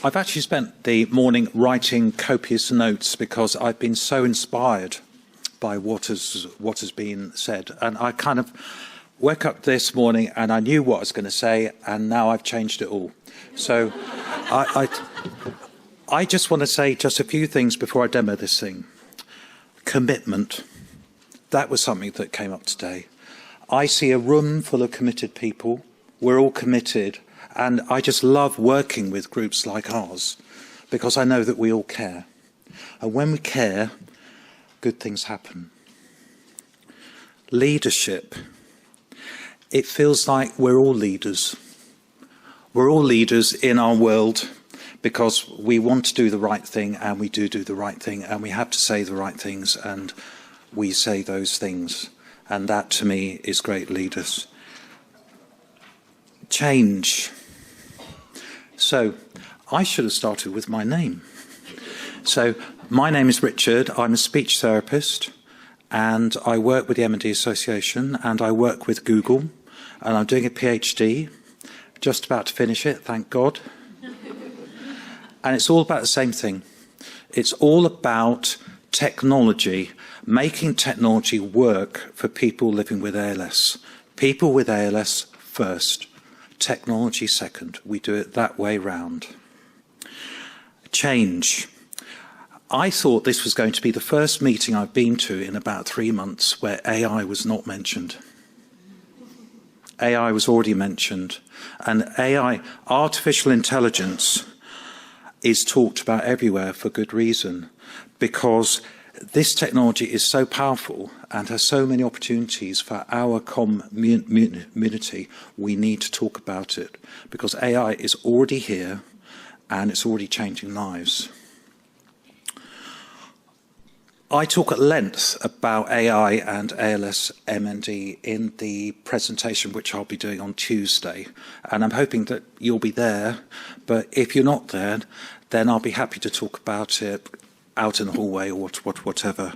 I've actually spent the morning writing copious notes because I've been so inspired by what has been said. And I kind of woke up this morning and I knew what I was going to say, and now I've changed it all. So I just want to say just a few things before I demo this thing. Commitment. That was something that came up today. I see a room full of committed people. We're all committed. And I just love working with groups like ours because I know that we all care. And when we care, good things happen. Leadership. It feels like we're all leaders. We're all leaders in our world because we want to do the right thing, and we do the right thing, and we have to say the right things, and we say those things. And that, to me, is great leaders. Change. So, I should have started with my name. So, my name is Richard. I'm a speech therapist, and I work with the M&D Association, and I work with Google, and I'm doing a PhD, just about to finish it, thank God. And it's all about the same thing. It's all about technology, making technology work for people living with ALS. People with ALS first, technology second. We do it that way round. Change. I thought this was going to be the first meeting I've been to in about 3 months where AI was not mentioned. AI was already mentioned. And AI, artificial intelligence, is talked about everywhere for good reason, because this technology is so powerful and has so many opportunities for our community. We need to talk about it because AI is already here and it's already changing lives. I talk at length about AI and ALS MND in the presentation which I'll be doing on Tuesday, and I'm hoping that you'll be there, but if you're not there, then I'll be happy to talk about it out in the hallway or whatever.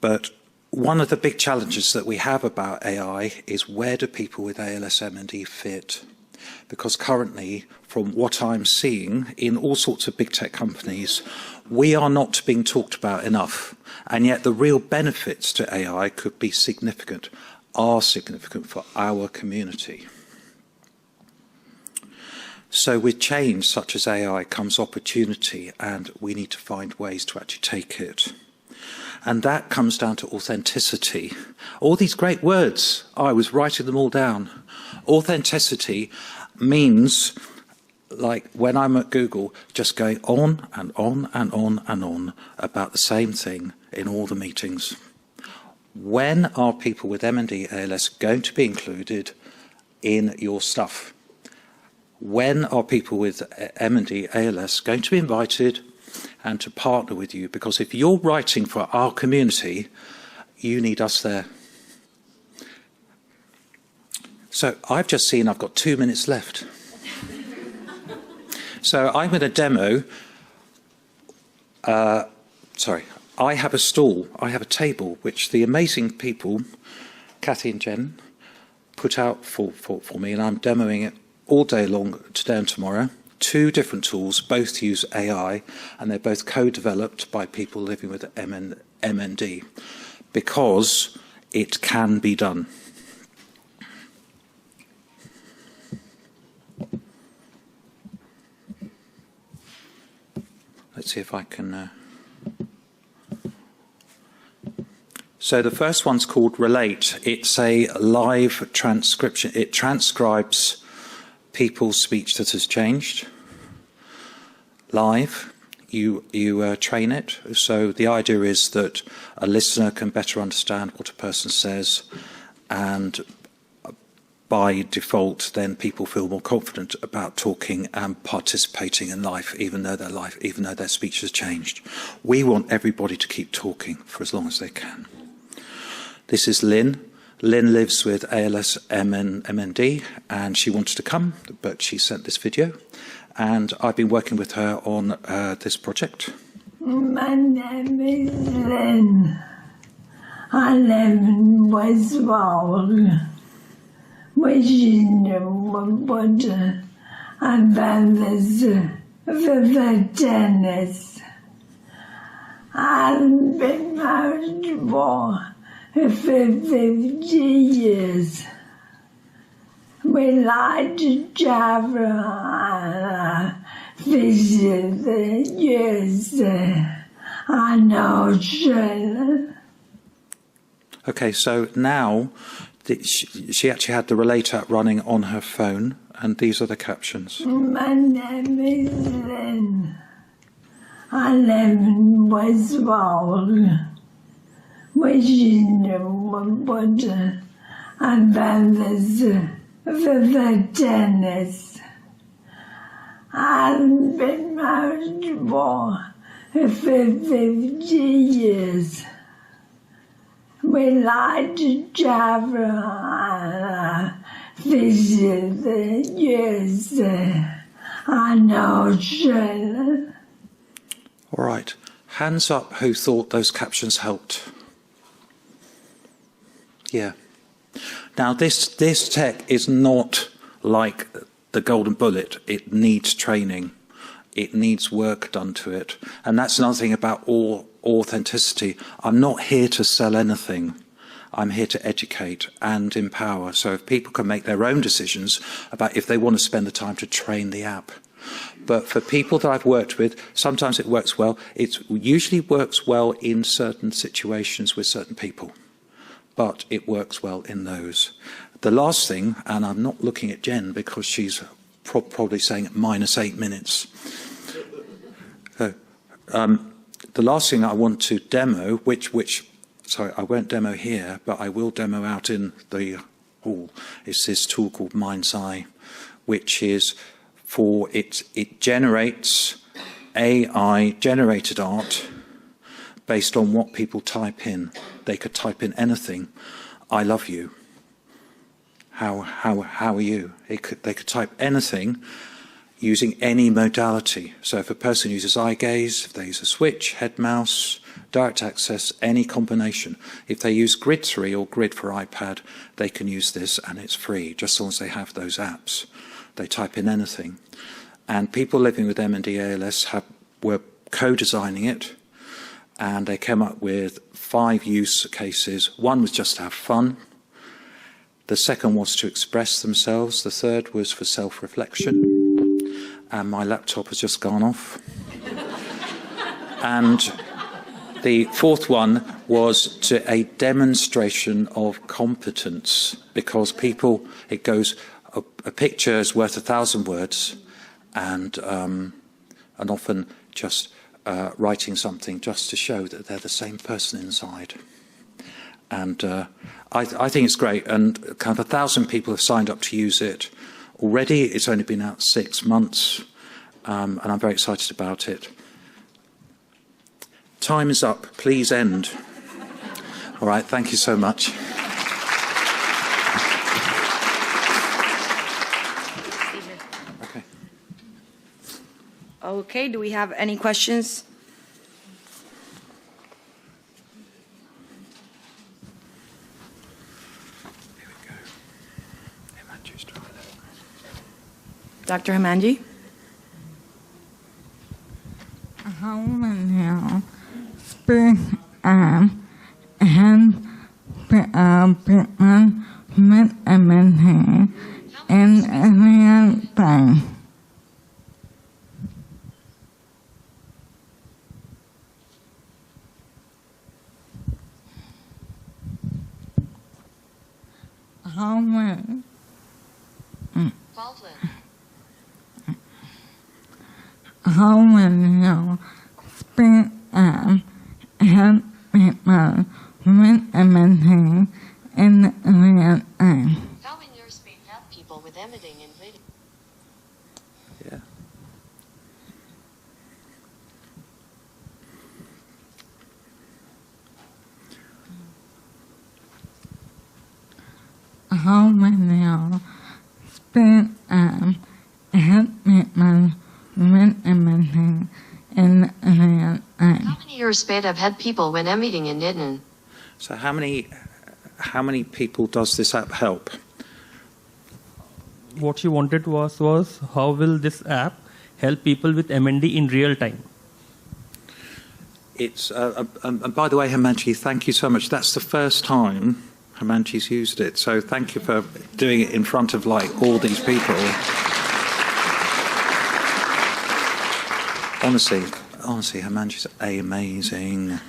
But one of the big challenges that we have about AI is, where do people with ALS MND fit? Because currently, from what I'm seeing in all sorts of big tech companies, we are not being talked about enough. And yet the real benefits to AI could be significant, are significant for our community. So with change such as AI comes opportunity, and we need to find ways to actually take it. And that comes down to authenticity. All these great words, I was writing them all down. Authenticity means, like when I'm at Google, just going on and on and on and on about the same thing in all the meetings. When are people with MND ALS going to be included in your stuff? When are people with MND ALS going to be invited and to partner with you? Because if you're writing for our community, you need us there. So I've just seen I've got 2 minutes left. So I'm going to demo, I have a stall, I have a table, which the amazing people, Kathy and Jen, put out for me, and I'm demoing it all day long, today and tomorrow. 2 different tools, both use AI, and they're both co-developed by people living with MND, because it can be done. Let's see if I can... So the first one's called Relate. It's a live transcription. It transcribes people's speech that has changed. Live. You train it. So the idea is that a listener can better understand what a person says, and by default, then people feel more confident about talking and participating in life, even though their speech has changed. We want everybody to keep talking for as long as they can. This is Lynn. Lynn lives with ALS MND, and she wanted to come, but she sent this video, and I've been working with her on this project. My name is Lynn. I live in Westfall, Virginia, but and then there's the tennis. I've been married for 50 years. We like to travel and visit the USA and Australia. Okay, so now she actually had the relate app running on her phone, and these are the captions. My name is Lynn. I live in Westfold, which is Woodburn, and then there's the tennis. I've been married for 50 years. We like to travel and visit the USA and Australia. All right, hands up who thought those captions helped. Yeah. Now this tech is not like the golden bullet. It needs training. It needs work done to it. And that's another thing about authenticity. I'm not here to sell anything. I'm here to educate and empower. So if people can make their own decisions about if they want to spend the time to train the app. But for people that I've worked with, sometimes it works well. It usually works well in certain situations with certain people. But it works well in those. The last thing, and I'm not looking at Jen because she's probably saying -8 minutes. The last thing I want to demo, sorry, I won't demo here, but I will demo out in the hall, is this tool called Mind's Eye, which is it generates AI-generated art based on what people type in. They could type in anything. I love you. How are you? They could type anything using any modality. So if a person uses eye gaze, if they use a switch, head mouse, direct access, any combination. If they use Grid 3 or Grid for iPad, they can use this and it's free, just as long as they have those apps. They type in anything. And people living with M&D ALS were co-designing it, and they came up with 5 use cases. One was just to have fun. The second was to express themselves. The third was for self-reflection. And my laptop has just gone off. And the fourth one was to a demonstration of competence, because people, it goes, a picture is worth 1,000 words, and often just writing something just to show that they're the same person inside. And I think it's great, and kind of 1,000 people have signed up to use it already. It's only been out 6 months, and I'm very excited about it. Time is up. Please end. All right, thank you so much. Okay. Okay, do we have any questions? Dr. Hamanji? How many speak and treatment with everything in real time? How many? How many speak and help people with everything in real time? How in your speed help people with everything in video? Yeah. How many speak and help people with everything in real time? How many years spade have had people when meeting in Nidden? So how many people does this app help? what she wanted to ask was, how will this app help people with MND in real time? It's and by the way, Himanshi, thank you so much. That's the first time Himanshi's used it, so thank you for doing it in front of like all these people. Honestly, Himanshi's amazing.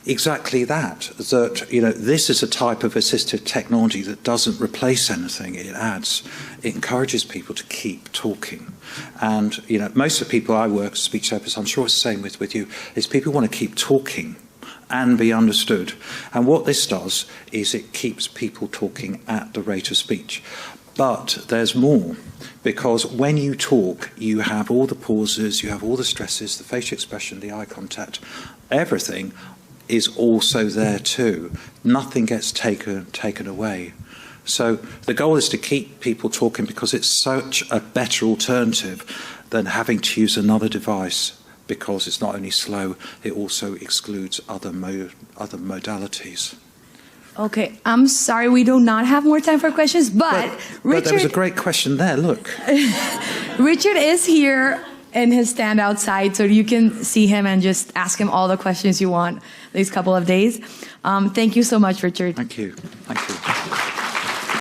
Exactly that. This is a type of assistive technology that doesn't replace anything. It encourages people to keep talking. And, most of the people I work as speech therapists, I'm sure it's the same with you, is people want to keep talking and be understood. And what this does is it keeps people talking at the rate of speech. But there's more, because when you talk, you have all the pauses, you have all the stresses, the facial expression, the eye contact, everything is also there too. Nothing gets taken away. So the goal is to keep people talking because it's such a better alternative than having to use another device, because it's not only slow, it also excludes other modalities. Okay, I'm sorry, we do not have more time for questions, but Richard... But there was a great question there, look. Richard is here in his stand outside, so you can see him and just ask him all the questions you want these couple of days. Thank you so much, Richard. Thank you. Thank you.